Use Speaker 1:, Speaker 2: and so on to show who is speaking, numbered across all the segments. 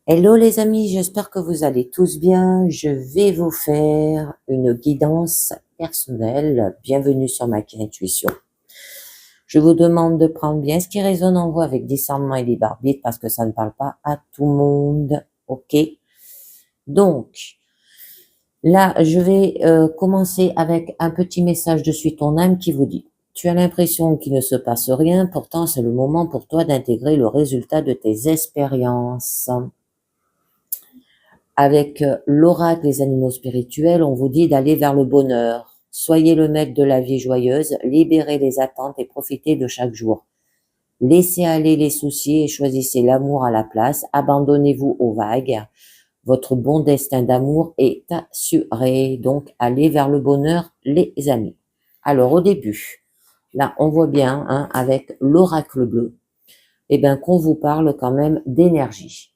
Speaker 1: Hello les amis, j'espère que vous allez tous bien. Je vais vous faire une guidance personnelle. Bienvenue sur ma intuition. Je vous demande de prendre bien ce qui résonne en vous avec discernement et libre arbitre parce que ça ne parle pas à tout le monde. Ok? Donc, là, je vais commencer avec un petit message de Suis ton âme qui vous dit: tu as l'impression qu'il ne se passe rien, pourtant c'est le moment pour toi d'intégrer le résultat de tes expériences. Avec l'oracle des animaux spirituels, on vous dit d'aller vers le bonheur. Soyez le maître de la vie joyeuse, libérez les attentes et profitez de chaque jour. Laissez aller les soucis et choisissez l'amour à la place. Abandonnez-vous aux vagues. Votre bon destin d'amour est assuré. Donc, allez vers le bonheur, les amis. Alors, au début, là, on voit bien, hein, avec l'oracle bleu, eh ben, qu'on vous parle quand même d'énergie.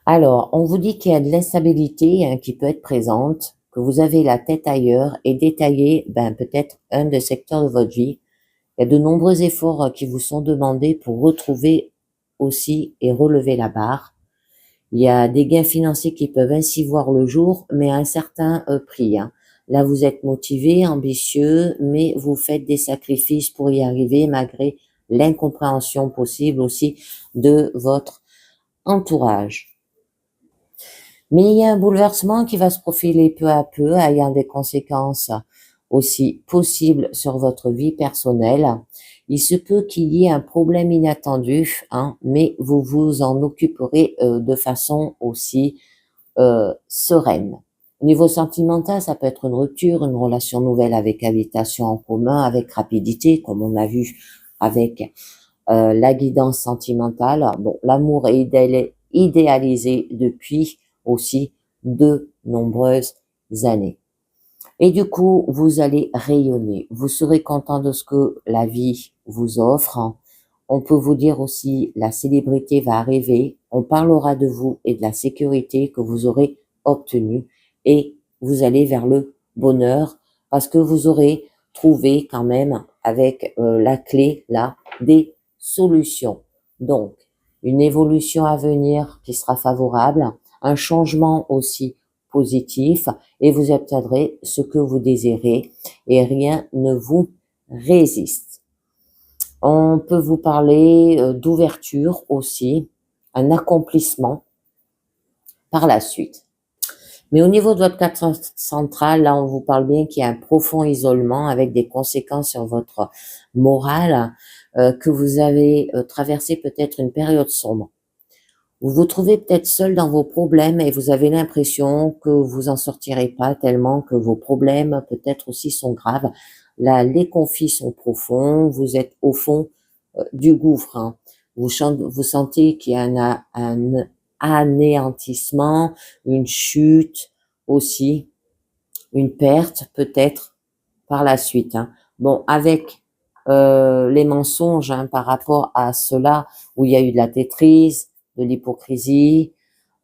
Speaker 1: Alors, on vous dit qu'il y a de l'instabilité, hein, qui peut être présente, que vous avez la tête ailleurs et détailler peut-être un des secteurs de votre vie. Il y a de nombreux efforts qui vous sont demandés pour retrouver aussi et relever la barre. Il y a des gains financiers qui peuvent ainsi voir le jour, mais à un certain prix, hein. Là, vous êtes motivé, ambitieux, mais vous faites des sacrifices pour y arriver malgré l'incompréhension possible aussi de votre entourage. Mais il y a un bouleversement qui va se profiler peu à peu, ayant des conséquences aussi possibles sur votre vie personnelle. Il se peut qu'il y ait un problème inattendu, hein, mais vous vous en occuperez de façon aussi sereine. Au niveau sentimental, ça peut être une rupture, une relation nouvelle avec habitation en commun, avec rapidité, comme on a vu avec la guidance sentimentale. Bon, l'amour est idéalisé depuis aussi de nombreuses années. Et du coup, vous allez rayonner. Vous serez content de ce que la vie vous offre. On peut vous dire aussi, la célébrité va arriver. On parlera de vous et de la sécurité que vous aurez obtenue. Et vous allez vers le bonheur parce que vous aurez trouvé quand même avec la clé là des solutions. Donc, une évolution à venir qui sera favorable, un changement aussi positif et vous obtiendrez ce que vous désirez et rien ne vous résiste. On peut vous parler d'ouverture aussi, un accomplissement par la suite. Mais au niveau de votre carte centrale, là, on vous parle bien qu'il y a un profond isolement avec des conséquences sur votre morale, que vous avez traversé peut-être une période sombre. Vous vous trouvez peut-être seul dans vos problèmes et vous avez l'impression que vous en sortirez pas tellement que vos problèmes peut-être aussi sont graves. Là, les conflits sont profonds, vous êtes au fond du gouffre, hein. Vous sentez qu'il y a un anéantissement, une chute aussi, une perte peut-être par la suite, hein. Bon, avec les mensonges, hein, par rapport à cela, où il y a eu de la traîtrise, de l'hypocrisie,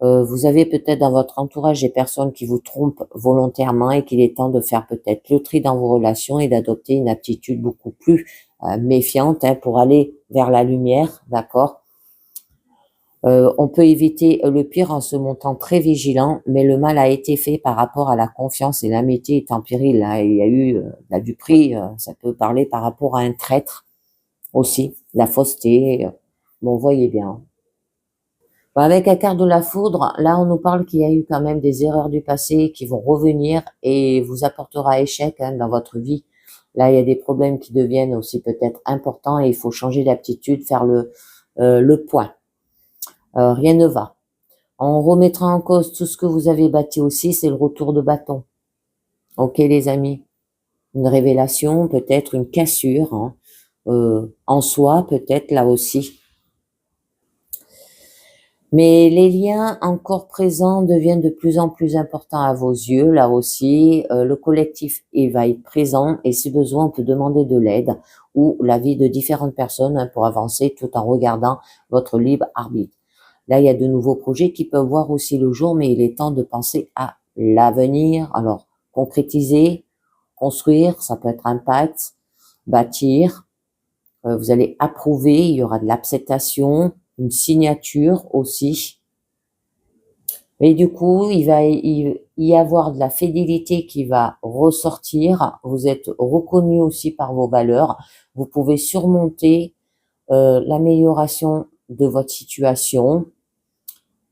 Speaker 1: vous avez peut-être dans votre entourage des personnes qui vous trompent volontairement et qu'il est temps de faire peut-être le tri dans vos relations et d'adopter une attitude beaucoup plus méfiante, hein, pour aller vers la lumière, d'accord? On peut éviter le pire en se montrant très vigilant, mais le mal a été fait par rapport à la confiance et l'amitié est en péril. Là, il y a eu la duperie, ça peut parler par rapport à un traître aussi, la fausseté. Bon, voyez bien. Bon, avec la carte de la foudre, là, on nous parle qu'il y a eu quand même des erreurs du passé qui vont revenir et vous apportera échec, hein, dans votre vie. Là, il y a des problèmes qui deviennent aussi peut-être importants et il faut changer d'aptitude, faire le point. Rien ne va. On remettra en cause tout ce que vous avez bâti aussi, c'est le retour de bâton. Ok les amis, une révélation, peut-être une cassure, hein, en soi, peut-être là aussi. Mais les liens encore présents deviennent de plus en plus importants à vos yeux, là aussi. Le collectif, il va être présent et si besoin, on peut demander de l'aide ou l'avis de différentes personnes, hein, pour avancer tout en regardant votre libre arbitre. Là, il y a de nouveaux projets qui peuvent voir aussi le jour, mais il est temps de penser à l'avenir. Alors, concrétiser, construire, ça peut être un pacte, bâtir. Vous allez approuver, il y aura de l'acceptation, une signature aussi. Mais du coup, il va y avoir de la fidélité qui va ressortir. Vous êtes reconnu aussi par vos valeurs. Vous pouvez surmonter l'amélioration de votre situation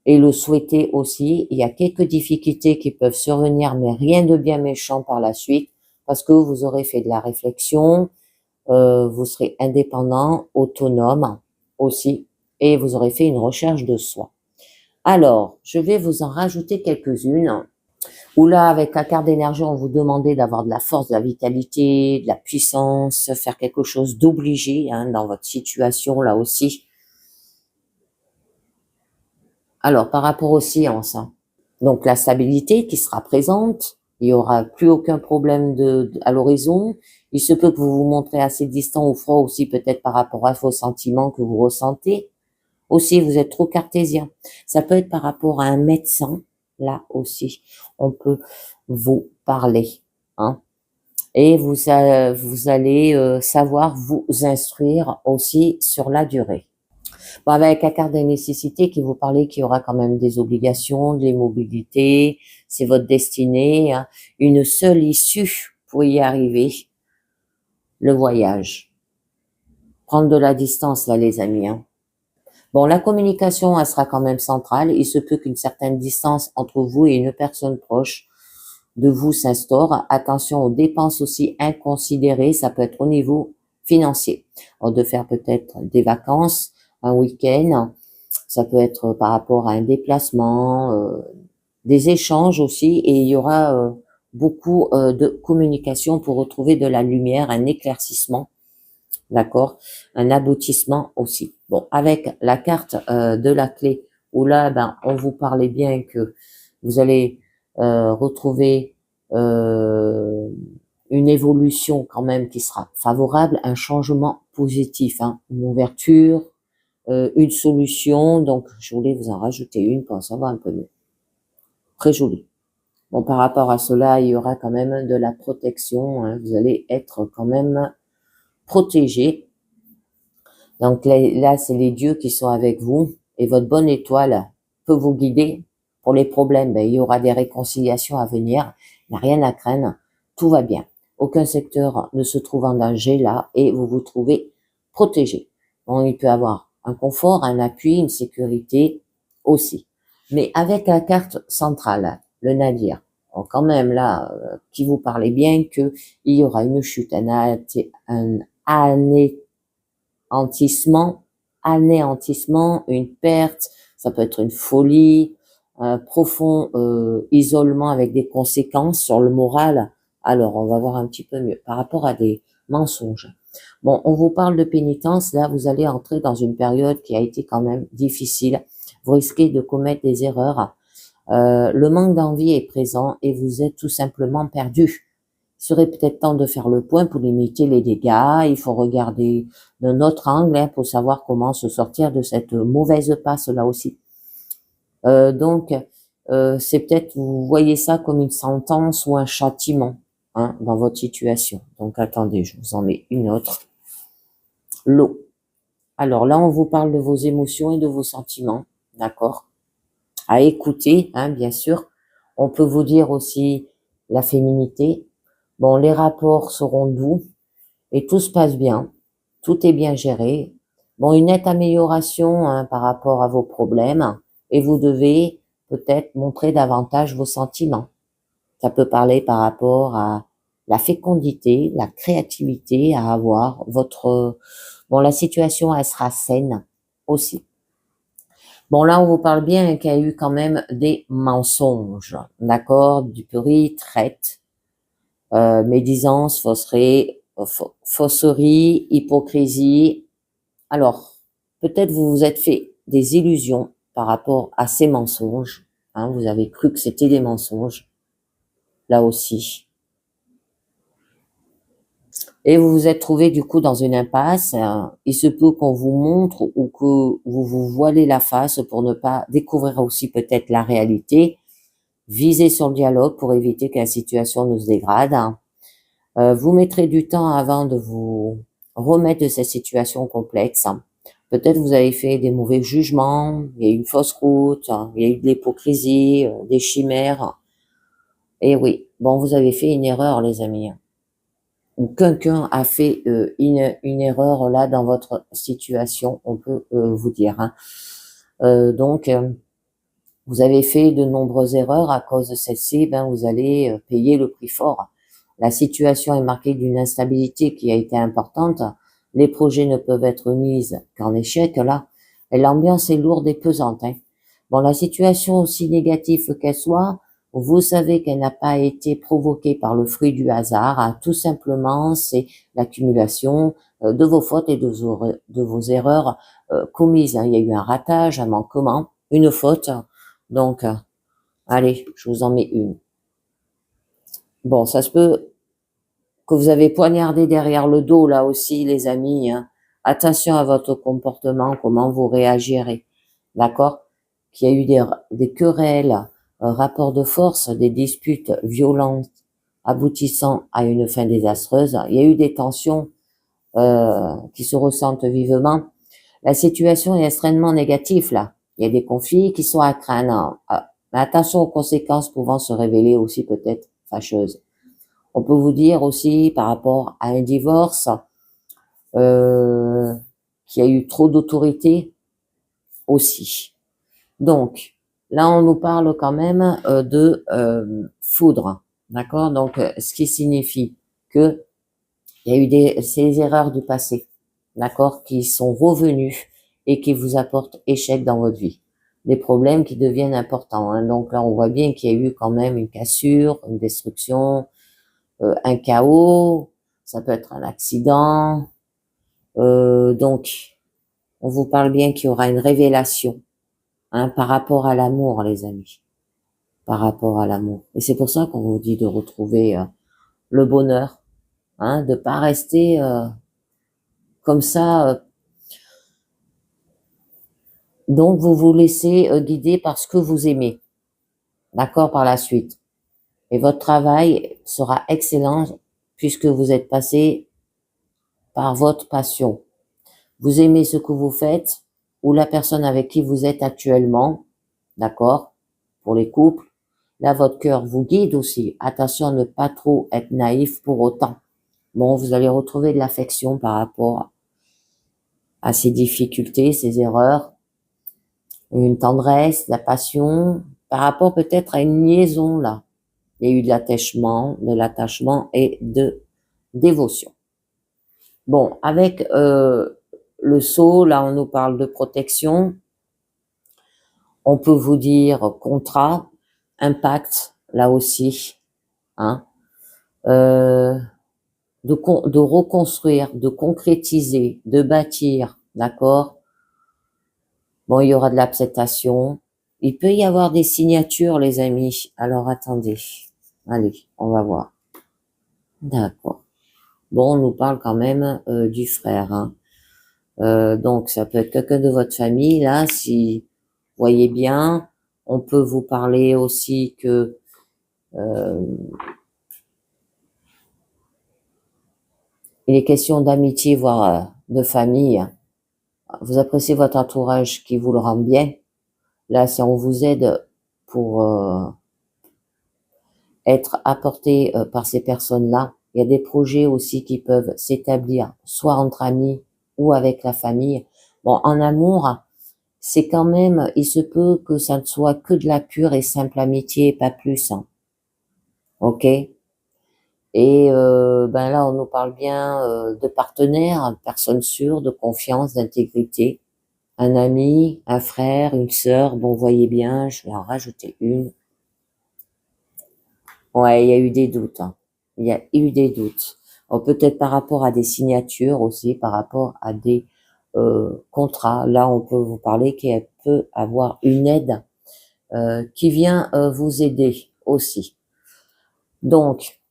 Speaker 1: et le souhaiter aussi. Il y a quelques difficultés qui peuvent survenir, mais rien de bien méchant par la suite, parce que vous aurez fait de la réflexion, vous serez indépendant, autonome aussi, et vous aurez fait une recherche de soi. Alors, je vais vous en rajouter quelques-unes. Où là, avec la carte d'énergie, on vous demandait d'avoir de la force, de la vitalité, de la puissance, faire quelque chose d'obligé dans votre situation là aussi. Alors, par rapport aux sciences, donc la stabilité qui sera présente, il y aura plus aucun problème à l'horizon. Il se peut que vous vous montrez assez distant ou froid aussi, peut-être par rapport à vos sentiments que vous ressentez. Aussi, vous êtes trop cartésien. Ça peut être par rapport à un médecin, là aussi, on peut vous parler. Et vous allez savoir vous instruire aussi sur la durée. Bon, avec la carte des nécessités qui vous parlait qu'il y aura quand même des obligations, de l'immobilité, c'est votre destinée, une seule issue pour y arriver, le voyage. Prendre de la distance là, les amis. Bon, la communication, elle sera quand même centrale. Il se peut qu'une certaine distance entre vous et une personne proche de vous s'instaure. Attention aux dépenses aussi inconsidérées, ça peut être au niveau financier. Alors, de faire peut-être des vacances, un week-end, ça peut être par rapport à un déplacement, des échanges aussi, et il y aura beaucoup de communication pour retrouver de la lumière, un éclaircissement, d'accord, un aboutissement aussi. Bon, avec la carte de la clé, où là, on vous parlait bien que vous allez retrouver une évolution quand même qui sera favorable, un changement positif, une ouverture, une solution. Donc, je voulais vous en rajouter une pour en savoir un peu mieux. Très jolie. Bon, par rapport à cela, il y aura quand même de la protection. Vous allez être quand même protégé. Donc là, c'est les dieux qui sont avec vous et votre bonne étoile peut vous guider pour les problèmes. Il y aura des réconciliations à venir. Il n'y a rien à craindre. Tout va bien. Aucun secteur ne se trouve en danger là et vous vous trouvez protégé. Bon, il peut y avoir un confort, un appui, une sécurité aussi. Mais avec la carte centrale, le navire, bon, quand même là, qui vous parlait bien que il y aura une chute, un anéantissement, une perte, ça peut être une folie, un profond isolement avec des conséquences sur le moral. Alors, on va voir un petit peu mieux par rapport à des mensonges. Bon, on vous parle de pénitence. Là, vous allez entrer dans une période qui a été quand même difficile. Vous risquez de commettre des erreurs. Le manque d'envie est présent et vous êtes tout simplement perdu. Il serait peut-être temps de faire le point pour limiter les dégâts. Il faut regarder d'un autre angle pour savoir comment se sortir de cette mauvaise passe là aussi. Donc, c'est peut-être, vous voyez ça comme une sentence ou un châtiment dans votre situation. Donc, attendez, je vous en mets une autre. L'eau. Alors là, on vous parle de vos émotions et de vos sentiments, d'accord? À écouter, bien sûr. On peut vous dire aussi la féminité. Bon, les rapports seront doux et tout se passe bien. Tout est bien géré. Bon, une nette amélioration par rapport à vos problèmes et vous devez peut-être montrer davantage vos sentiments. Ça peut parler par rapport à la fécondité, la créativité à avoir. Bon, la situation, elle sera saine aussi. Bon, là, on vous parle bien qu'il y a eu quand même des mensonges, d'accord, duperie, traite, médisance, fausserie, hypocrisie. Alors, peut-être vous vous êtes fait des illusions par rapport à ces mensonges. Vous avez cru que c'était des mensonges, là aussi. Et vous vous êtes trouvé du coup dans une impasse. Il se peut qu'on vous montre ou que vous vous voilez la face pour ne pas découvrir aussi peut-être la réalité. Visez sur le dialogue pour éviter que la situation ne se dégrade. Vous mettrez du temps avant de vous remettre de cette situation complexe. Peut-être vous avez fait des mauvais jugements, il y a eu une fausse route, il y a eu de l'hypocrisie, des chimères. Et oui, bon, vous avez fait une erreur, les amis. Ou quelqu'un a fait une erreur là dans votre situation, on peut vous dire. Donc, vous avez fait de nombreuses erreurs. À cause de celle-ci, ben, vous allez payer le prix fort. La situation est marquée d'une instabilité qui a été importante. Les projets ne peuvent être mis qu'en échec, là. Et l'ambiance est lourde et pesante. Bon, la situation, aussi négative qu'elle soit, vous savez qu'elle n'a pas été provoquée par le fruit du hasard. Tout simplement, c'est l'accumulation de vos fautes et de vos erreurs commises. Il y a eu un ratage, un manquement, une faute. Donc, allez, je vous en mets une. Bon, ça se peut que vous avez poignardé derrière le dos, là aussi, les amis. Attention à votre comportement, comment vous réagirez. D'accord? Qu'il y a eu des querelles, rapports de force, des disputes violentes aboutissant à une fin désastreuse. Il y a eu des tensions qui se ressentent vivement. La situation est extrêmement négative, là. Il y a des conflits qui sont à craindre. Mais attention aux conséquences pouvant se révéler aussi peut-être fâcheuses. On peut vous dire aussi par rapport à un divorce qu'il y a eu trop d'autorité aussi. Donc, là, on nous parle quand même de foudre, d'accord? Donc, ce qui signifie que il y a eu ces erreurs du passé, d'accord, qui sont revenues et qui vous apportent échec dans votre vie. Des problèmes qui deviennent importants. Donc là, on voit bien qu'il y a eu quand même une cassure, une destruction, un chaos, ça peut être un accident. Donc, on vous parle bien qu'il y aura une révélation par rapport à l'amour, les amis. Par rapport à l'amour. Et c'est pour ça qu'on vous dit de retrouver le bonheur, de pas rester comme ça. Donc, vous vous laissez guider par ce que vous aimez. D'accord, par la suite. Et votre travail sera excellent puisque vous êtes passé par votre passion. Vous aimez ce que vous faites ou la personne avec qui vous êtes actuellement. D'accord? Pour les couples. Là, votre cœur vous guide aussi. Attention à ne pas trop être naïf pour autant. Bon, vous allez retrouver de l'affection par rapport à ces difficultés, ces erreurs. Une tendresse, de la passion, par rapport peut-être à une liaison, là. Il y a eu de l'attachement et de dévotion. Bon, avec le sceau, là, on nous parle de protection. On peut vous dire contrat, impact, là aussi, de reconstruire, de concrétiser, de bâtir, d'accord? Bon, il y aura de l'acceptation. Il peut y avoir des signatures, les amis. Alors, attendez. Allez, on va voir. D'accord. Bon, on nous parle quand même du frère. Donc, ça peut être quelqu'un de votre famille. Là, si vous voyez bien, on peut vous parler aussi que il est question d'amitié, voire de famille. Vous appréciez votre entourage qui vous le rend bien. Là, si on vous aide pour être apporté par ces personnes-là, il y a des projets aussi qui peuvent s'établir, soit entre amis ou avec la famille. Bon, en amour, c'est quand même, il se peut que ça ne soit que de la pure et simple amitié, pas plus. Ok? Et ben là, on nous parle bien de partenaires, de personnes sûres, de confiance, d'intégrité. Un ami, un frère, une sœur, bon, voyez bien, je vais en rajouter une. Ouais, il y a eu des doutes. Il y a eu des doutes. Peut-être par rapport à des signatures aussi, par rapport à des contrats. Là, on peut vous parler qu'il peut avoir une aide qui vient vous aider aussi. Donc,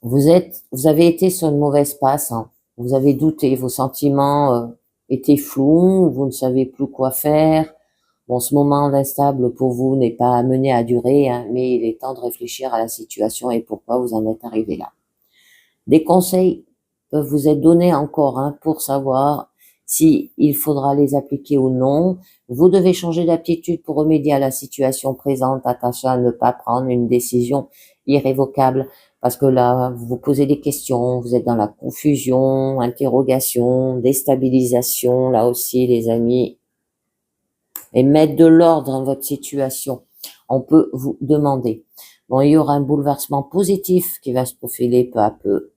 Speaker 1: vous avez été sur une mauvaise passe. Vous avez douté, vos sentiments étaient flous, vous ne savez plus quoi faire. Bon, ce moment instable pour vous n'est pas amené à durer, mais il est temps de réfléchir à la situation et pourquoi vous en êtes arrivé là. Des conseils peuvent vous être donnés encore pour savoir si il faudra les appliquer ou non. Vous devez changer d'attitude pour remédier à la situation présente. Attention à ne pas prendre une décision irrévocable parce que là, vous vous posez des questions, vous êtes dans la confusion, interrogation, déstabilisation, là aussi, les amis, et mettre de l'ordre dans votre situation. On peut vous demander. Bon, il y aura un bouleversement positif qui va se profiler peu à peu.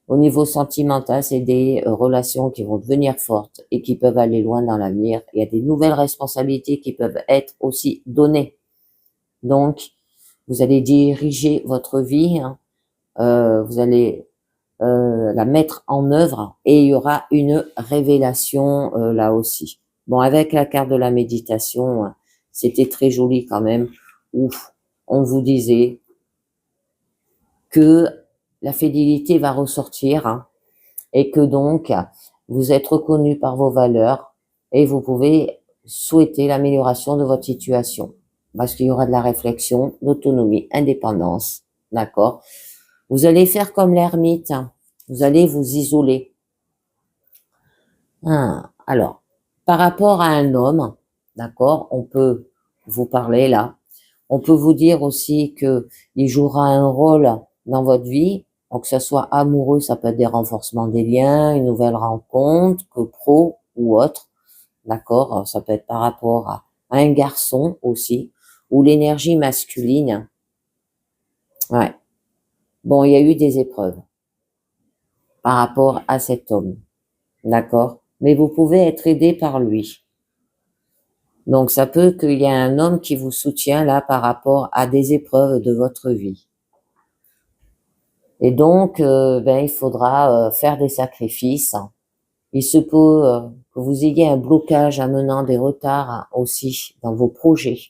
Speaker 1: Au niveau sentimental, c'est des relations qui vont devenir fortes et qui peuvent aller loin dans l'avenir. Il y a des nouvelles responsabilités qui peuvent être aussi données. Donc, vous allez diriger votre vie, hein. Vous allez la mettre en œuvre et il y aura une révélation là aussi. Bon, avec la carte de la méditation, c'était très joli quand même, où on vous disait que la fidélité va ressortir, hein, et que donc vous êtes reconnu par vos valeurs et vous pouvez souhaiter l'amélioration de votre situation parce qu'il y aura de la réflexion, l'autonomie, indépendance, d'accord? Vous allez faire comme l'ermite, hein. Vous allez vous isoler. Alors, par rapport à un homme, d'accord, on peut vous parler là. On peut vous dire aussi que il jouera un rôle dans votre vie. Donc, que ce soit amoureux, ça peut être des renforcements des liens, une nouvelle rencontre, que pro ou autre. D'accord? Ça peut être par rapport à un garçon aussi, ou l'énergie masculine. Ouais. Bon, il y a eu des épreuves par rapport à cet homme. D'accord? Mais vous pouvez être aidé par lui. Donc, ça peut qu'il y ait un homme qui vous soutient là par rapport à des épreuves de votre vie. Et donc, il faudra faire des sacrifices. Il se peut que vous ayez un blocage amenant des retards aussi dans vos projets.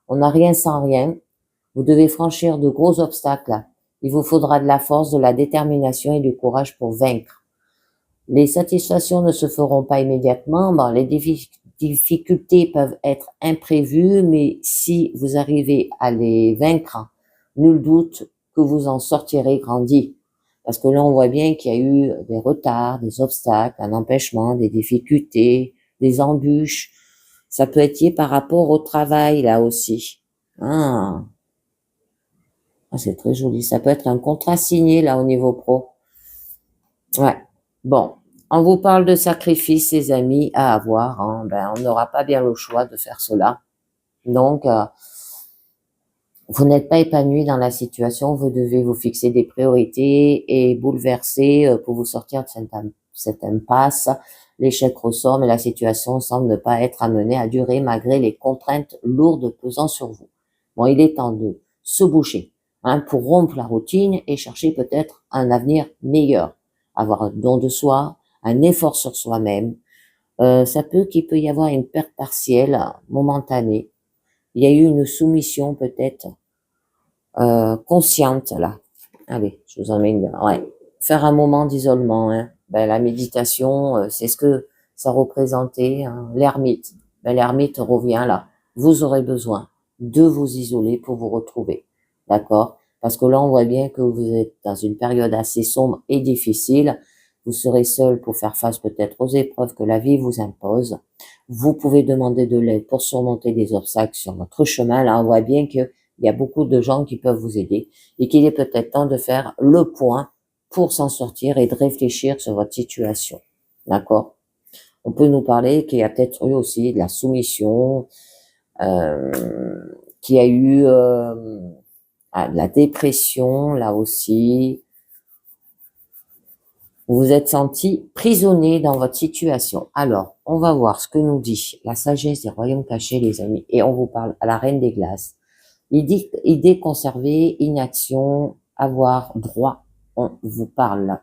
Speaker 1: On n'a rien sans rien. Vous devez franchir de gros obstacles. Il vous faudra de la force, de la détermination et du courage pour vaincre. Les satisfactions ne se feront pas immédiatement. Bon, les difficultés peuvent être imprévues, mais si vous arrivez à les vaincre, nul doute que vous en sortirez grandi. Parce que là, on voit bien qu'il y a eu des retards, des obstacles, un empêchement, des difficultés, des embûches. Ça peut être lié par rapport au travail, là aussi. Ah, c'est très joli. Ça peut être un contrat signé, là, au niveau pro. Ouais. Bon. On vous parle de sacrifices, les amis, à avoir, hein. On n'aura pas bien le choix de faire cela. Donc, vous n'êtes pas épanoui dans la situation, vous devez vous fixer des priorités et bouleverser pour vous sortir de cette impasse. L'échec ressort, mais la situation semble ne pas être amenée à durer malgré les contraintes lourdes pesant sur vous. Bon, il est temps de se bouger, hein, pour rompre la routine et chercher peut-être un avenir meilleur. Avoir un don de soi, un effort sur soi-même. Qu'il peut y avoir une perte partielle, momentanée. Il y a eu une soumission peut-être consciente là. Allez, je vous emmène. Ouais, faire un moment d'isolement. Hein. La méditation, c'est ce que ça représentait, hein, l'ermite. L'ermite revient là. Vous aurez besoin de vous isoler pour vous retrouver, d'accord? Parce que là, on voit bien que vous êtes dans une période assez sombre et difficile. Vous serez seul pour faire face peut-être aux épreuves que la vie vous impose. Vous pouvez demander de l'aide pour surmonter des obstacles sur votre chemin. Là, on voit bien que il y a beaucoup de gens qui peuvent vous aider et qu'il est peut-être temps de faire le point pour s'en sortir et de réfléchir sur votre situation. D'accord? On peut nous parler qu'il y a peut-être eu aussi de la soumission, qu'il y a eu de la dépression, là aussi. Vous vous êtes senti prisonnier dans votre situation. Alors, on va voir ce que nous dit la sagesse des royaumes cachés, les amis. Et on vous parle à la reine des glaces. Idée conservée, inaction, avoir droit. On vous parle là.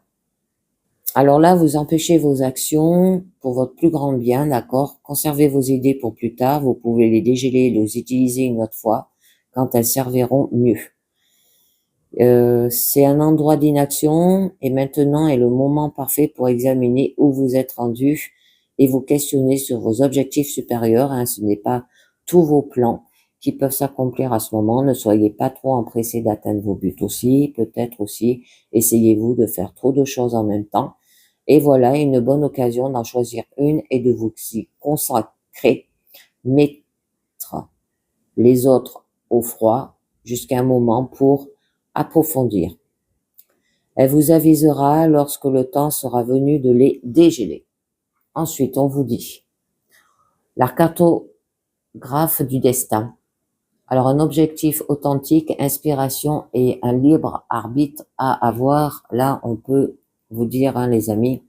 Speaker 1: Alors là, vous empêchez vos actions pour votre plus grand bien, d'accord? Conservez vos idées pour plus tard. Vous pouvez les dégeler et les utiliser une autre fois quand elles serviront mieux. C'est un endroit d'inaction et maintenant est le moment parfait pour examiner où vous êtes rendu et vous questionner sur vos objectifs supérieurs. Hein, ce n'est pas tous vos plans qui peuvent s'accomplir à ce moment. Ne soyez pas trop empressés d'atteindre vos buts aussi. Peut-être aussi, essayez-vous de faire trop de choses en même temps Et voilà une bonne occasion d'en choisir une et de vous y consacrer, mettre les autres au froid jusqu'à un moment pour approfondir. Elle vous avisera lorsque le temps sera venu de les dégeler. Ensuite, on vous dit la cartographe du destin. Alors, un objectif authentique, inspiration et un libre arbitre à avoir. Là, on peut vous dire, les amis,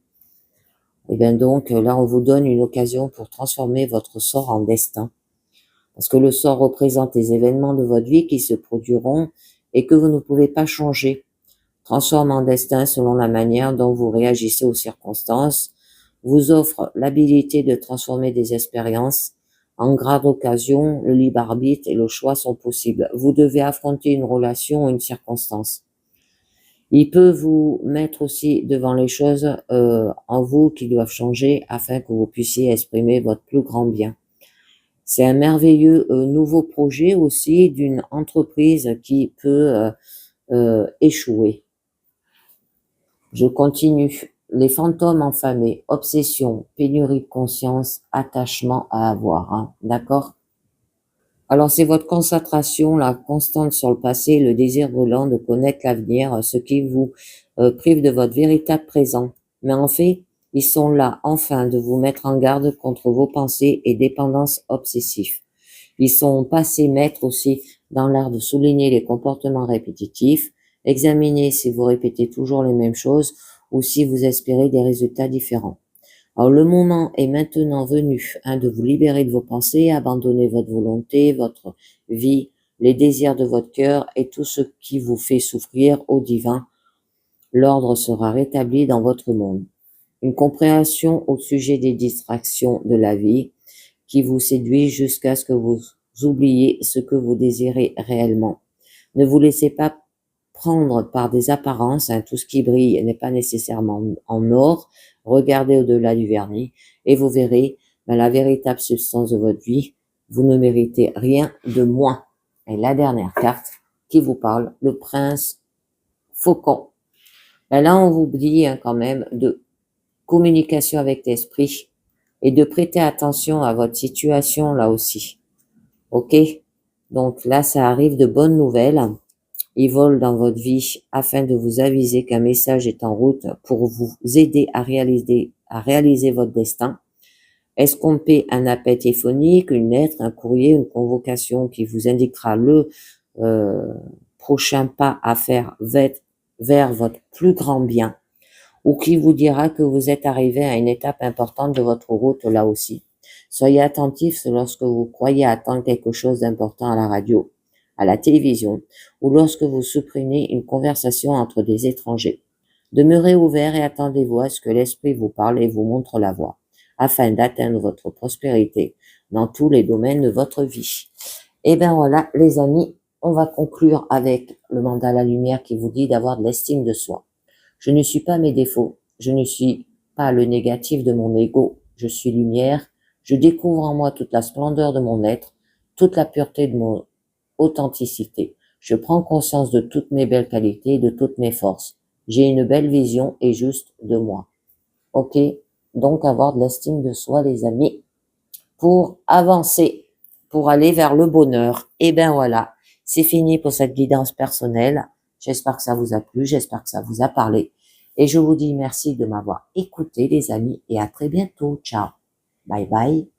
Speaker 1: et bien donc, là, on vous donne une occasion pour transformer votre sort en destin. Parce que le sort représente les événements de votre vie qui se produiront et que vous ne pouvez pas changer. Transforme en destin selon la manière dont vous réagissez aux circonstances, vous offre l'habilité de transformer des expériences. En grave occasion, le libre arbitre et le choix sont possibles. Vous devez affronter une relation ou une circonstance. Il peut vous mettre aussi devant les choses en vous qui doivent changer afin que vous puissiez exprimer votre plus grand bien. C'est un merveilleux nouveau projet aussi d'une entreprise qui peut échouer. Je continue. Les fantômes enflammés, obsession, pénurie de conscience, attachement à avoir. D'accord? Alors c'est votre concentration, la constante sur le passé, le désir brûlant de connaître l'avenir, ce qui vous prive de votre véritable présent. Mais en fait, ils sont là, enfin, de vous mettre en garde contre vos pensées et dépendances obsessives. Ils sont passés maîtres aussi dans l'art de souligner les comportements répétitifs, examiner si vous répétez toujours les mêmes choses ou si vous espérez des résultats différents. Alors le moment est maintenant venu de vous libérer de vos pensées, abandonner votre volonté, votre vie, les désirs de votre cœur et tout ce qui vous fait souffrir au divin. L'ordre sera rétabli dans votre monde. Une compréhension au sujet des distractions de la vie qui vous séduit jusqu'à ce que vous oubliez ce que vous désirez réellement. Ne vous laissez pas prendre par des apparences, tout ce qui brille n'est pas nécessairement en or. Regardez au-delà du vernis et vous verrez la véritable substance de votre vie. Vous ne méritez rien de moins. Et la dernière carte qui vous parle, le prince faucon. Là, on vous dit quand même de communication avec l'esprit et de prêter attention à votre situation là aussi. Ok? Donc là, ça arrive de bonnes nouvelles. Ils volent dans votre vie afin de vous aviser qu'un message est en route pour vous aider à réaliser votre destin. Escomptez un appel téléphonique, une lettre, un courrier, une convocation qui vous indiquera le prochain pas à faire vers votre plus grand bien ou qui vous dira que vous êtes arrivé à une étape importante de votre route là aussi. Soyez attentifs lorsque vous croyez attendre quelque chose d'important à la radio, à la télévision, ou lorsque vous supprimez une conversation entre des étrangers. Demeurez ouvert et attendez-vous à ce que l'esprit vous parle et vous montre la voie, afin d'atteindre votre prospérité dans tous les domaines de votre vie. Et bien voilà, les amis, on va conclure avec le mandala lumière qui vous dit d'avoir de l'estime de soi. Je ne suis pas mes défauts, je ne suis pas le négatif de mon ego, je suis lumière, je découvre en moi toute la splendeur de mon être, toute la pureté de mon authenticité. Je prends conscience de toutes mes belles qualités, de toutes mes forces. J'ai une belle vision et juste de moi. Ok? Donc avoir de l'estime de soi, les amis, pour avancer, pour aller vers le bonheur. Et ben voilà, c'est fini pour cette guidance personnelle. J'espère que ça vous a plu, j'espère que ça vous a parlé. Et je vous dis merci de m'avoir écouté, les amis, et à très bientôt. Ciao. Bye bye.